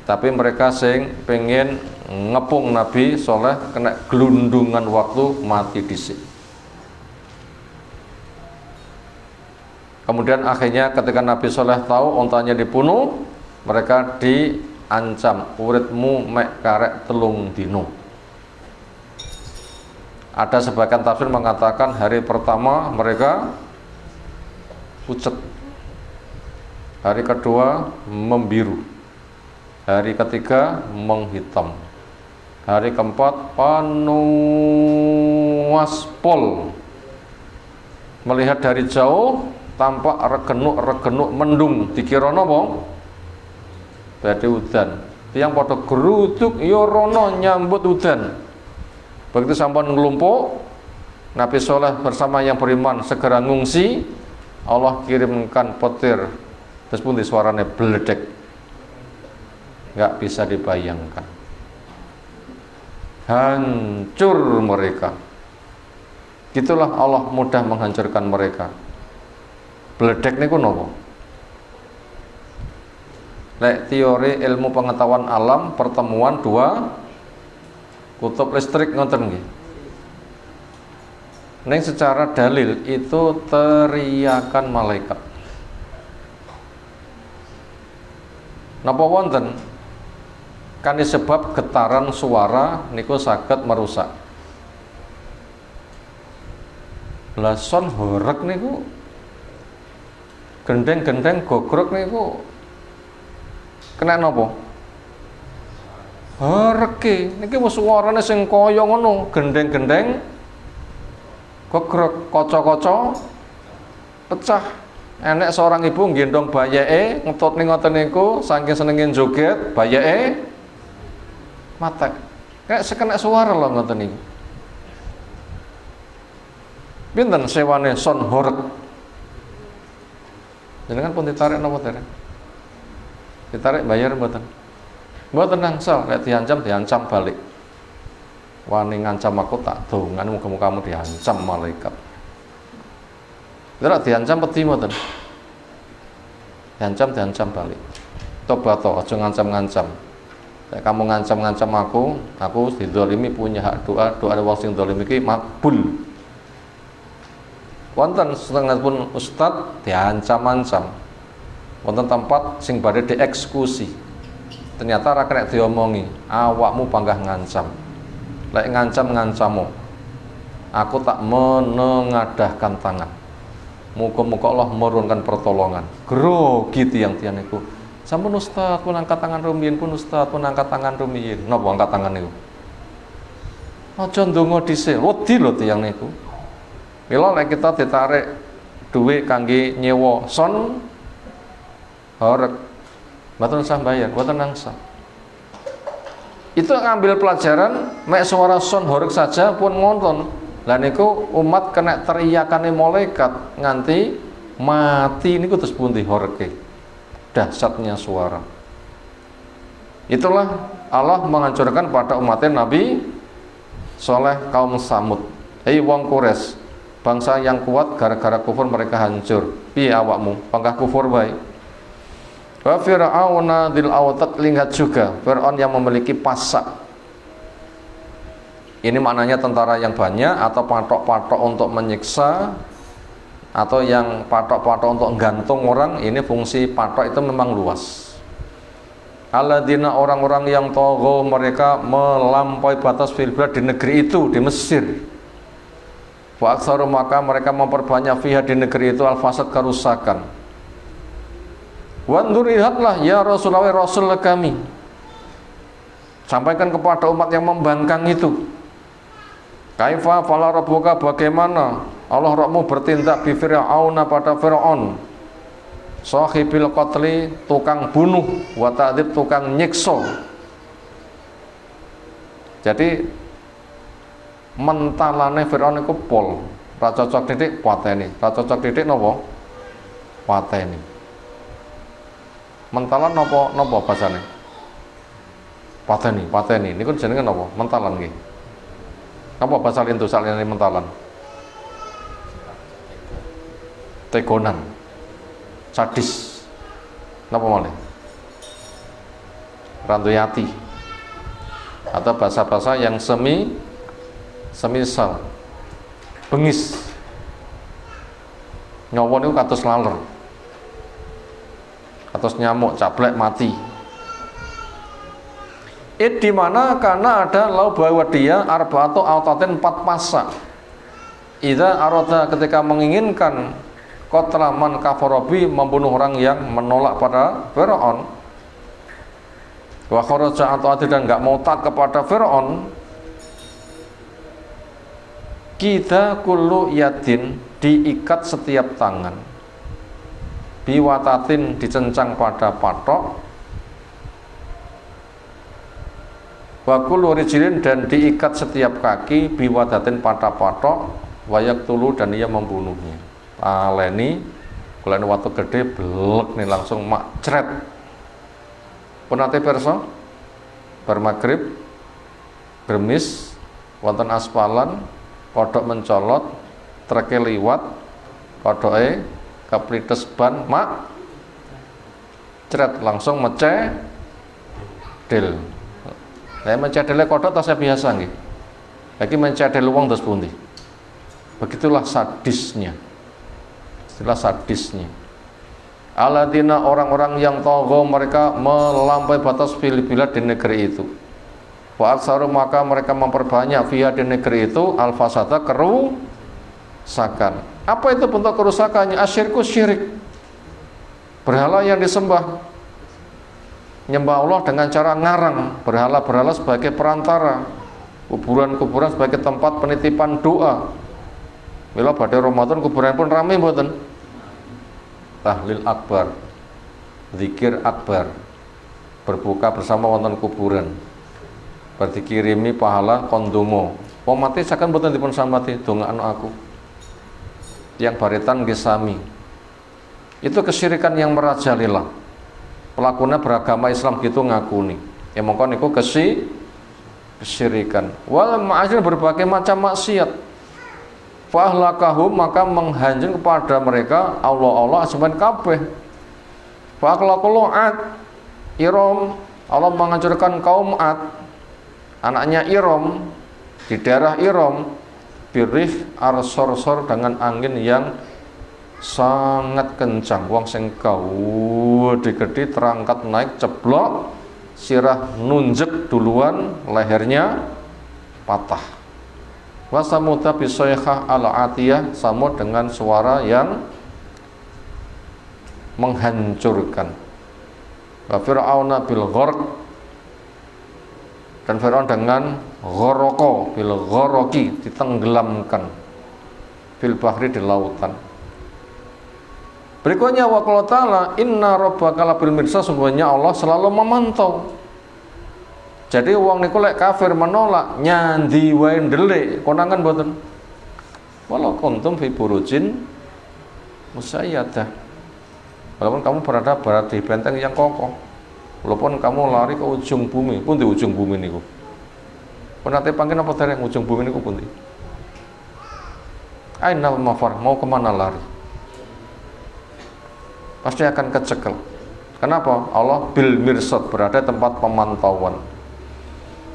Tapi mereka sing pengen ngepung Nabi Soleh kena gelundungan waktu mati dhisik. Kemudian akhirnya ketika Nabi Soleh tahu ontanya dibunuh, mereka diancam, uritmu mek karek 3 dino. Ada sebagian tafsir mengatakan hari pertama mereka pucet, hari kedua membiru, hari ketiga menghitam, hari keempat panuaspol, melihat dari jauh tampak regenuk-regenuk mendung, dikira napa? Badhe udan. Tiyang padha geruduk ya rono nyambut udan. Begitu sampun nglumpuk, Nabi Soleh bersama yang beriman segera ngungsi. Allah kirimkan petir, terus pun di suaranya beledek, nggak bisa dibayangkan. Hancur mereka. Gitulah Allah mudah menghancurkan mereka. Beledek niku napa? Lek teori ilmu pengetahuan alam, pertemuan 2 kutub listrik ngoten nggih. Ning secara dalil itu teriakan malaikat. Napa wonten? Kan disebab getaran suara niku saged merusak. Lah son horeg niku gendeng-gendeng gogrok niku kena napa? Horege niki wis suarane sing kaya ngono, gendeng-gendeng gogrok, kaca-kaca pecah. Enek seorang ibu nggendong bayeke ngetut ning ngoten niku saking senenge joget, bayeke matek. Kayak sekena suara lho ngoten niku. Pinten sewane son horeg? Jenengan pun ditarik napa dereng? Ditarik bayar mboten? Mboten nangsal, nek diancam balik. Wani ngancam aku tak dongan muga-muga kamu diancam malaikat. Ora diancam peti mboten? Diancam balik. Tobat to, aja ngancam-ngancam. Nek kamu ngancam-ngancam aku dizalimi punya hak doa wong sing zalim iki makbul. Wonten setengah pun ustad diancam-ancam, wonten tempat sing badhe dieksekusi, ternyata ra kena diomongi, awakmu panggah ngancam, lek ngancam-ngancamu aku tak menengadahkan tangan, muga-muga Allah menurunkan pertolongan. Grogi tiyang-tiyang niku, sampun ustad pun angkat tangan rumiyin, pun ustad pun angkat tangan rumiyin. Napa angkat tangan niku? Aja ndonga dhisik, wedi lho tiyang niku. Mila nek kita ditarik duit kangge nyewa son horeg, mboten usah bayar, mboten nangsa. Itu ngambil pelajaran, mek suara son horeg saja pun ngonton. Lah niku umat kena teriakane malaikat nganti mati niku terus pundi horege. Dahsyatnya suara. Itulah Allah menghancurkan pada umatnya Nabi Soleh kaum Samud. Hei wong Quraisy, bangsa yang kuat gara-gara kufur mereka hancur. Piye awakmu? Pangkah kufur baik. Wa fir'auna dzil autad, lihat juga Fir'aun yang memiliki pasak. Ini maknanya tentara yang banyak atau patok-patok untuk menyiksa atau yang patok-patok untuk gantung orang. Ini fungsi patok itu memang luas. Alladzina, orang-orang yang taghaw, mereka melampaui batas fil bilad, di negeri itu, di Mesir. Wa aktsaru, maka mereka memperbanyak fiha, di negeri itu, al-fasad, kerusakan. Wandur, lihatlah ya Rasulullah, Rasul kami, sampaikan kepada umat yang membangkang itu. Kaifa fala rabbuka, bagaimana Allah Rabbmu bertindak bi Fir'auna, pada Fir'aun, sahibil qatli, tukang bunuh, wa ta'dzib, tukang nyiksa. Jadi mentalane Firaun iku pol, ra cocok titik pateni, ra cocok titik napa? Pateni. Mentalan napa basane? Pateni niku jenenge napa? Mentalan nggih. Napa basa lintu saliyane mentalan? Tegonan. Sadis. Napa malih? Rantuyati. Atau bahasa-bahasa yang semisal bengis. Nyawa niku kados laler. Kados nyamuk cablek mati. Di mana karena ada lau bahwa dia arba'atu autatin 4 masa. Idza arada ketika menginginkan qatlaman kafarobi membunuh orang yang menolak pada Firaun. Wa kharaja atau dan enggak mau taat kepada Firaun. Kita kullu yadin diikat setiap tangan. Biwatatin dicencang pada patok. Wa kullu rijlin dan diikat setiap kaki biwadatin pada patok wayak tulu dan ia membunuhnya. Aleni kulane watu gede blek nih langsung makcret. Punate perso bar magrib Bermis wonten aspalan kodok mencolot treke liwat kodoke kaplites ban mak cret langsung mece del. Lah mencadele kodok tasnya biasa nggih. Lagi mencadele wong terus pundi. Begitulah sadisnya. Istilah sadisnya. Aladina orang-orang yang togo mereka melampaui batas bila-bila di negeri itu. Wa aksaru maka mereka memperbanyak via di negeri itu al-fasada kerusakan. Apa itu bentuk kerusakannya? Asyirku syirik. Berhala yang disembah. Nyembah Allah dengan cara ngarang berhala-berhala sebagai perantara, kuburan-kuburan sebagai tempat penitipan doa. Bila pada Ramadan kuburan pun ramai mboten. Tahlil akbar, zikir akbar, berbuka bersama wonten kuburan. Berdikirimi pahala kondomo. Wong mati sakan mboten dipun sambati dongakno aku. Yang baritan nggih sami. Itu kesyirikan yang merajalela. Pelakunya beragama Islam gitu ngakuni. Ya mongko niku kesyirikan. Wal ma'asir berbagai macam maksiat. Fahlakahum maka menghancur kepada mereka Allah asman kabeh. Fakhlaqul Ad Iram Allah menghancurkan kaum Ad anaknya Iram di daerah Iram birrih arsorsor dengan angin yang sangat kencang. Wong sing gede terangkat naik ceblok sirah nunjek duluan lehernya patah. Wa samuta bisoykhah al-atiyah samud dengan suara yang menghancurkan. Wa fir'auna bil gharq dan Firaun dengan gharoko bil gharoki ditenggelamkan fil bahri di lautan. Berikutnya wa qala ta'ala inna rabbaka labil mirsad sungguhnya Allah selalu memantau. Jadi wong niku lek kafir menolak nyandi wae ndelik konangan mboten. Walau kuntum fi burujin musayyadah. Walaupun kamu berada di benteng yang kokoh. Walaupun kamu lari ke ujung bumi, pun di ujung bumi niku. Penate panggen apa dereng ujung bumi niku pundi? Ainal mafar, mau kemana lari? Pasti akan kecekel. Kenapa? Allah bil mirsad berada tempat pemantauan.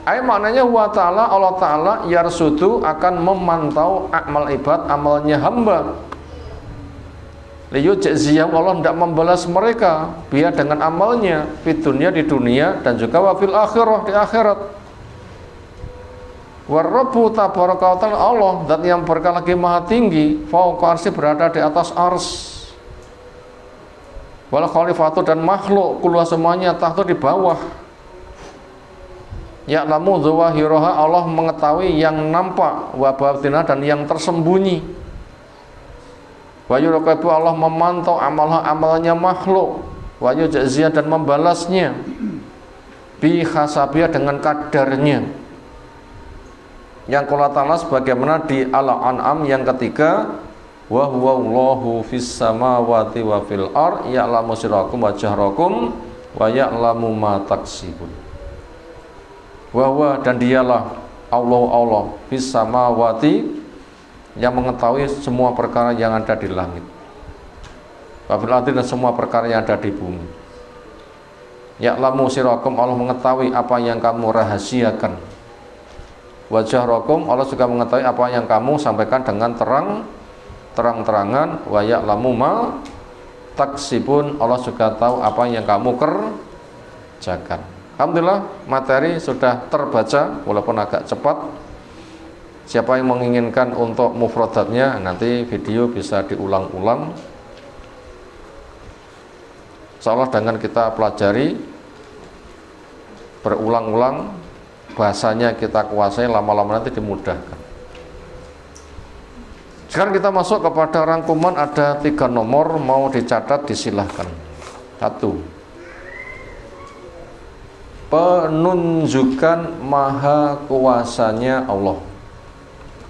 Maknanya wa ta'ala Allah ta'ala yarsudu akan memantau amal ibad amalnya hamba. Liyujziyahum Allah tidak membalas mereka biar dengan amalnya di dunia dan juga wa fil akhirah di akhirat. Warabbu tabaraka wa ta'ala Allah zat yang berkah lagi maha tinggi fauqa arsy berada di atas ars. Wal khalifatu dan makhluk kullu semuanya tahta di bawah. Ya'lamu zawahiraha Allah mengetahui yang nampak wa batinah dan yang tersembunyi. Wa yuraqabu Allah memantau amalnya makhluk wa yujziyah dan membalasnya bi khasabiyah dengan kadarnya. yang qala ta'ala sebagaimana di Al-An'am yang ketiga, wa huwa Allahu fis samawati wa fil ard ya'lamu sirrakum wa jahrakum wa ya'lamu ma taksibun. Wa huwa, dan dialah Allah fis samawati, yang mengetahui semua perkara yang ada di langit, wa fil ard, dan semua perkara yang ada di bumi. Ya'lamu sirrakum, Allah mengetahui apa yang kamu rahasiakan. Wa jahrakum, Allah juga mengetahui apa yang kamu sampaikan dengan terang-terangan. Wa ya'lamu ma taksibun, Allah juga tahu apa yang kamu kerjakan. Alhamdulillah, materi sudah terbaca walaupun agak cepat. Siapa yang menginginkan untuk mufradatnya, nanti video bisa diulang-ulang. Insyaallah dengan kita pelajari berulang-ulang, bahasanya kita kuasai, lama-lama nanti dimudahkan. Sekarang kita masuk kepada rangkuman, ada 3 nomor, mau dicatat disilahkan. 1. Penunjukan maha kuasanya Allah.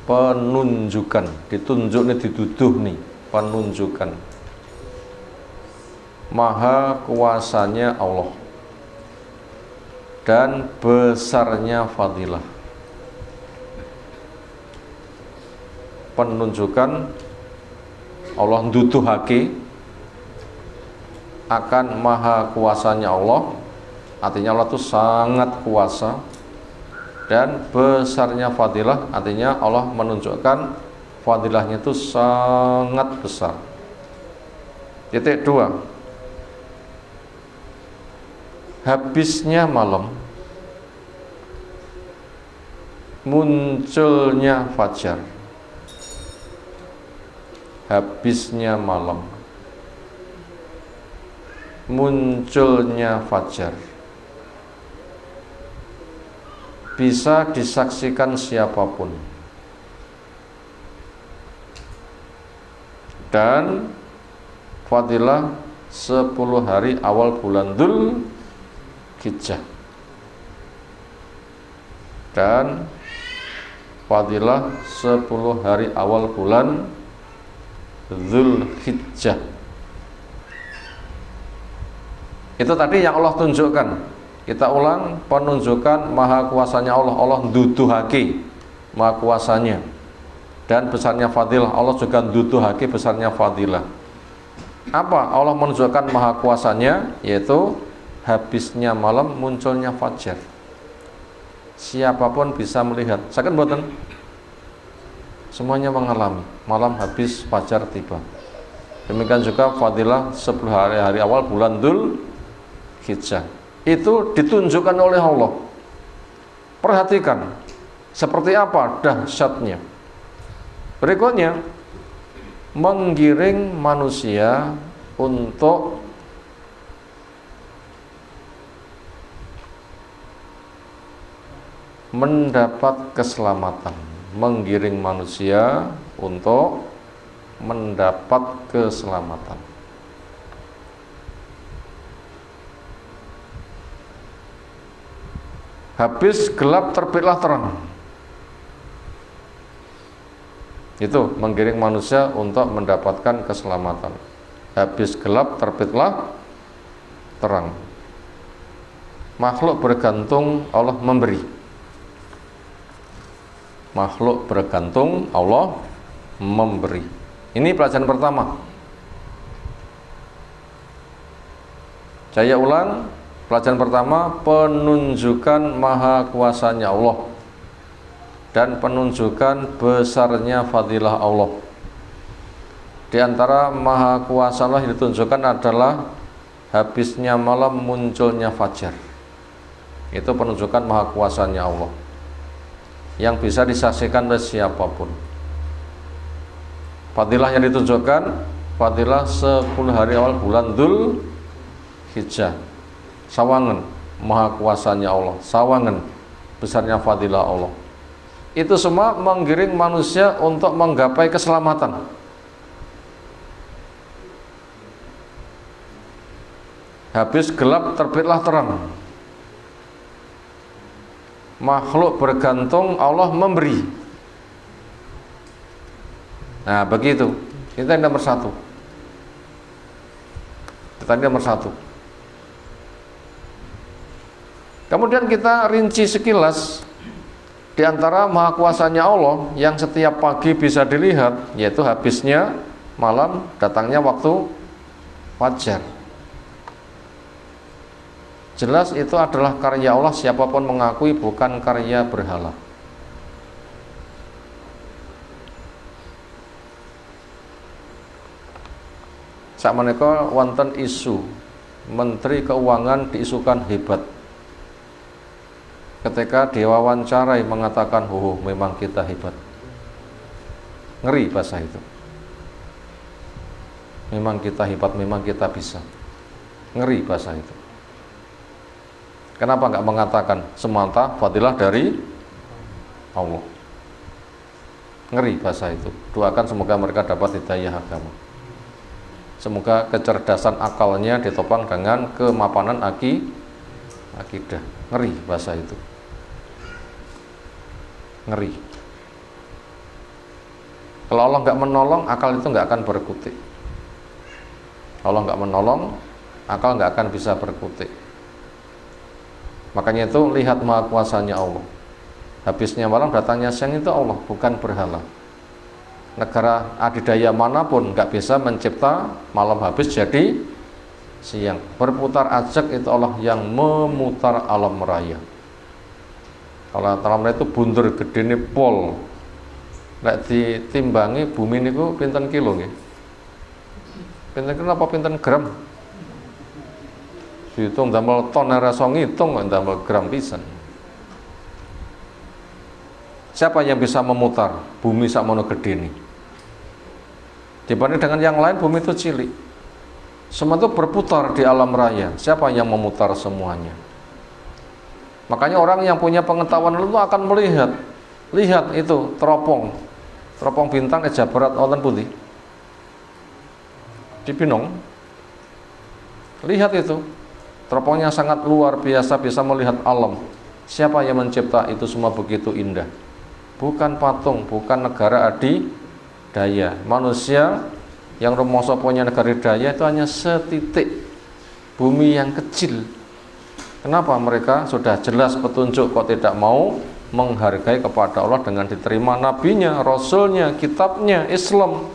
Penunjukan, ditunjuk nih, dituduh nih, penunjukan maha kuasanya Allah dan besarnya fadilah. Penunjukan Allah nduduhake akan maha kuasanya Allah, artinya Allah itu sangat kuasa, dan besarnya fadilah, artinya Allah menunjukkan fadilahnya itu sangat besar. Titik 2. Habisnya malam, munculnya fajar. Habisnya malam, munculnya fajar. Bisa disaksikan siapapun, dan fadilah 10 hari awal bulan Dzul Hijjah, dan fadilah 10 hari awal bulan Dzul Hijjah. Itu tadi yang Allah tunjukkan. Kita ulang, penunjukan maha kuasanya Allah. Allah nduduhake maha kuasanya dan besarnya fadilah. Allah juga nduduhake besarnya fadilah. Apa Allah menunjukkan maha kuasanya? Yaitu habisnya malam, munculnya fajar. Siapapun bisa melihat. Saken mboten? Semuanya mengalami. Malam habis, fajar tiba. Demikian juga fadilah 10 hari awal bulan Dzul Hijjah. Itu ditunjukkan oleh Allah. Perhatikan seperti apa dahsyatnya. Berikutnya, menggiring manusia untuk mendapat keselamatan. Menggiring manusia untuk mendapat keselamatan. Habis gelap terbitlah terang. Itu menggiring manusia untuk mendapatkan keselamatan. Habis gelap terbitlah terang. Makhluk bergantung, Allah memberi. Makhluk bergantung, Allah memberi. Ini pelajaran pertama. Saya ulang. Pelajaran pertama, penunjukan maha kuasanya Allah dan penunjukan besarnya fadilah Allah. Di antara maha kuasa Allah yang ditunjukkan adalah habisnya malam, munculnya fajar. Itu penunjukan maha kuasanya Allah yang bisa disaksikan oleh siapapun. Fadilah yang ditunjukkan, fadilah 10 hari awal bulan Dzul Hijjah. Sawangan maha kuasanya Allah, sawangan besarnya fadilah Allah. Itu semua menggiring manusia untuk menggapai keselamatan. Habis gelap terbitlah terang. makhluk bergantung, Allah memberi. Nah begitu, itu yang nomor satu. Tadi nomor satu. Kemudian kita rinci sekilas di antara maha kuasanya Allah yang setiap pagi bisa dilihat, yaitu habisnya malam, datangnya waktu fajar. Jelas itu adalah karya Allah, siapapun mengakui, bukan karya berhala. Sakmenika wonten isu Menteri Keuangan diisukan hebat. Ketika diwawancarai mengatakan, "Oh, memang kita hebat." Ngeri bahasa itu. Memang kita hebat, memang kita bisa. Ngeri bahasa itu. Kenapa enggak mengatakan semata fadilah dari Allah? Ngeri bahasa itu. Doakan semoga mereka dapat hidayah agama. Semoga kecerdasan akalnya ditopang dengan kemapanan akidah. Ngeri bahasa itu. Ngeri. Kalau Allah nggak menolong, akal itu nggak akan berkutik. Allah nggak menolong, akal nggak akan bisa berkutik. Makanya itu lihat maha kuasanya Allah. Habisnya malam, datangnya siang itu Allah, bukan berhala. Negara adidaya manapun nggak bisa mencipta malam habis jadi siang. Berputar ajak itu Allah yang memutar alam raya. Kalau alam raya itu bundur gede nih pol. Nek ditimbangi bumi niku pinten kilo nggih? Pinten kilo apa pinten gram? Dihitung damel ton ora iso ngitung kok damel gram pisan. Siapa yang bisa memutar bumi sakmono gede nih? Dibanding dengan yang lain, bumi itu cilik. Semua itu berputar di alam raya. Siapa yang memutar semuanya? Makanya orang yang punya pengetahuan itu akan melihat. Lihat itu teropong bintang Jabarat wonten pundi? Di Pinong. Lihat itu. Teropongnya sangat luar biasa, bisa melihat alam. Siapa yang mencipta itu semua begitu indah? Bukan patung, bukan negara adidaya. Manusia yang rumoso punya negara adidaya itu hanya setitik bumi yang kecil. Kenapa mereka sudah jelas petunjuk kok tidak mau menghargai kepada Allah dengan diterima nabinya, rasulnya, kitabnya, Islam.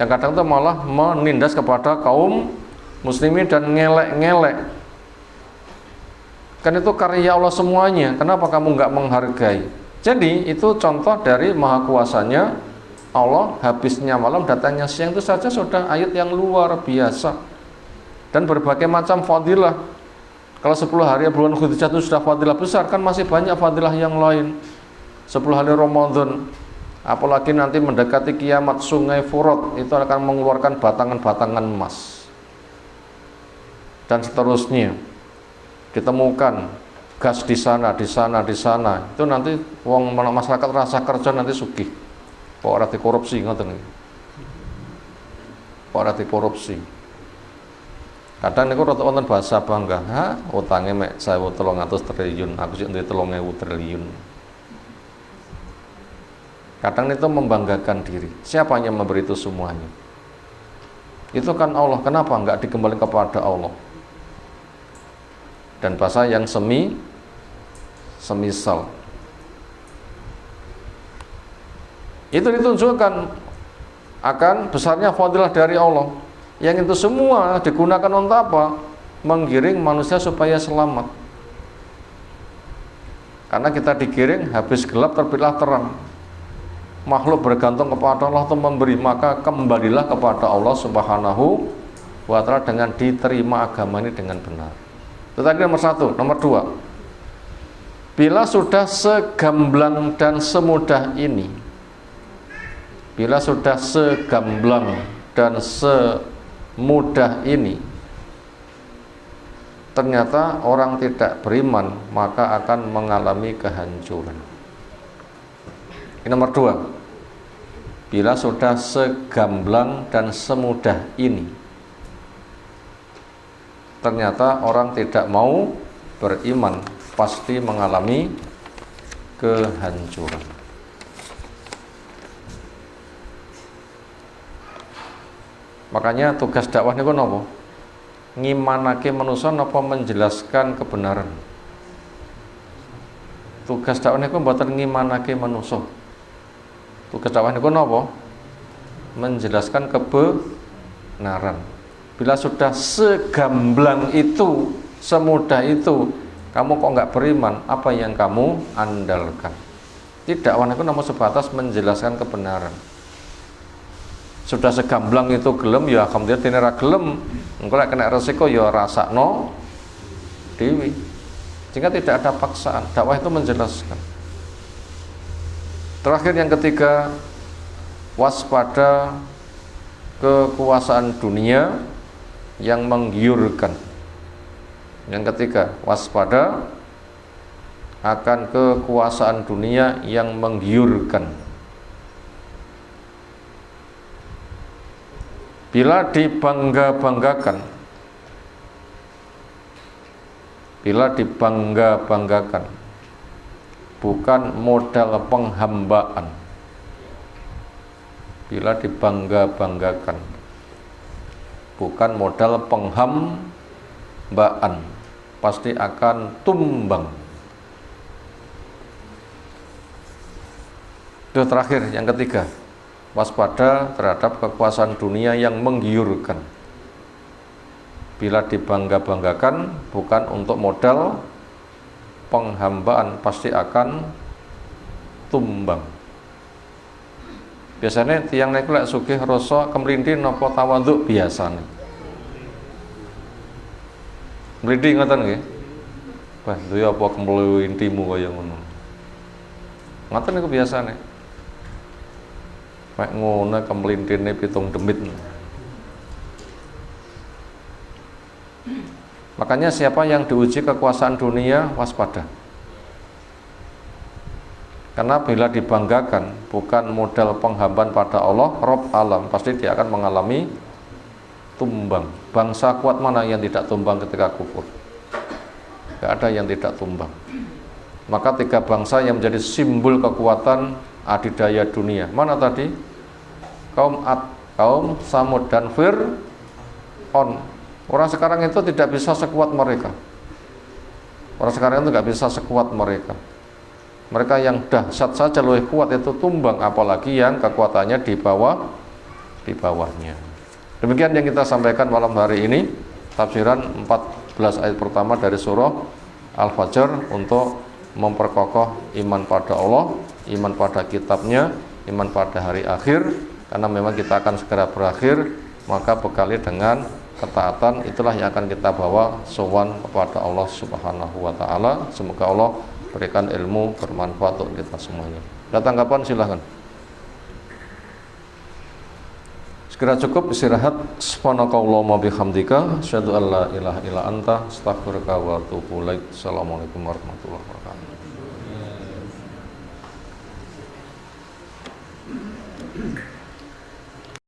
Yang kadang itu malah menindas kepada kaum muslimin dan ngelek-ngelek. Kan itu karya Allah semuanya. Kenapa kamu nggak menghargai? Jadi itu contoh dari maha kuasanya Allah. Habisnya malam, datangnya siang, itu saja sudah ayat yang luar biasa. Dan berbagai macam fadilah. Kalau 10 hari bulan Dzulhijjah itu sudah fadilah besar, kan masih banyak fadilah yang lain. 10 hari Ramadan, apalagi nanti mendekati kiamat, sungai Furat itu akan mengeluarkan batangan-batangan emas. Dan seterusnya. Ditemukan gas di sana. Itu nanti wong masyarakat rasa kerja nanti sugih. Kok ora dikorupsi ngoten iki. Kok ora dikorupsi. Kadang niku rada wonten bahasa bangga, "Ha, utange mek 1.300 triliun, aku sik duwe 3.000 triliun." Kadang itu membanggakan diri. Siapa yang memberi itu semuanya? Itu kan Allah. Kenapa enggak dikembalikan kepada Allah? Dan bahasa yang semisal. Itu ditunjukkan akan besarnya fadilah dari Allah. Yang itu semua digunakan untuk apa? Menggiring manusia supaya selamat. Karena kita digiring, habis gelap terbitlah terang. Makhluk bergantung kepada Allah untuk memberi, maka kembalilah kepada Allah Subhanahu wa ta'ala dengan diterima agama ini dengan benar. Itu tadi nomor 1. Nomor 2, bila sudah segamblang dan semudah ini, bila sudah segamblang dan semudah ini, ternyata orang tidak beriman, maka akan mengalami kehancuran. Ini nomor 2. Bila sudah segamblang dan semudah ini, ternyata orang tidak mau beriman, pasti mengalami kehancuran. Makanya tugas dakwah niku napa? Ngimanake manusa napa menjelaskan kebenaran. Tugas dakwah niku mboten ngimanake manusa. Tugas dakwah niku napa? Menjelaskan kebenaran. Bila sudah segamblang itu, semudah itu, kamu kok nggak beriman, apa yang kamu andalkan? Tidak, dakwah niku namung sebatas menjelaskan kebenaran. Sudah segamblang itu gelem ya alhamdulillah, dene ra gelem engko lek kena resiko ya rasakno dewi. Sehingga tidak ada paksaan. Dakwah itu menjelaskan. Terakhir yang ketiga, waspada kekuasaan dunia yang menggiurkan. Yang ketiga, waspada akan kekuasaan dunia yang menggiurkan. Bila dibangga-banggakan, bukan modal penghambaan. Bila dibangga-banggakan, bukan modal penghambaan, pasti akan tumbang. Itu terakhir, yang ketiga, waspada terhadap kekuasaan dunia yang menggiurkan. Bila dibangga-banggakan bukan untuk modal penghambaan, pasti akan tumbang. Biasanya tiang niku lek sugih rasa kemrindi napa tawadhu biasane. Mrindi ngoten nggih. Wah, duwe apa kemlintimu kaya ngono. Ngoten niku biasane. Mek ngono kemlintine pitung demit. Makanya siapa yang diuji kekuasaan dunia, waspada. Karena bila dibanggakan bukan modal penghambaan pada Allah, Rabb alam, pasti dia akan mengalami tumbang. Bangsa kuat mana yang tidak tumbang ketika kufur? Tidak ada yang tidak tumbang. Maka tiga bangsa yang menjadi simbol kekuatan adidaya dunia, mana tadi? Kaum Ad, kaum Samud dan Fir'aun. Orang sekarang itu tidak bisa sekuat mereka. Orang sekarang itu tidak bisa sekuat mereka. Mereka yang dahsyat saja lebih kuat itu tumbang, apalagi yang kekuatannya di bawahnya. Demikian yang kita sampaikan malam hari ini, tafsiran 14 ayat pertama dari surah Al-Fajr untuk memperkokoh iman pada Allah, iman pada kitabnya, iman pada hari akhir. Karena memang kita akan segera berakhir, maka bekali dengan ketaatan itulah yang akan kita bawa sowan kepada Allah Subhanahu wa taala. Semoga Allah berikan ilmu bermanfaat untuk kita semuanya. Ada tanggapan silahkan. Sekira cukup istirahat. Subhanakallahumma bihamdika asyhadu an la ilaha illa anta astaghfiruka wa atubu ilaik. Assalamualaikum warahmatullahi wabarakatuh.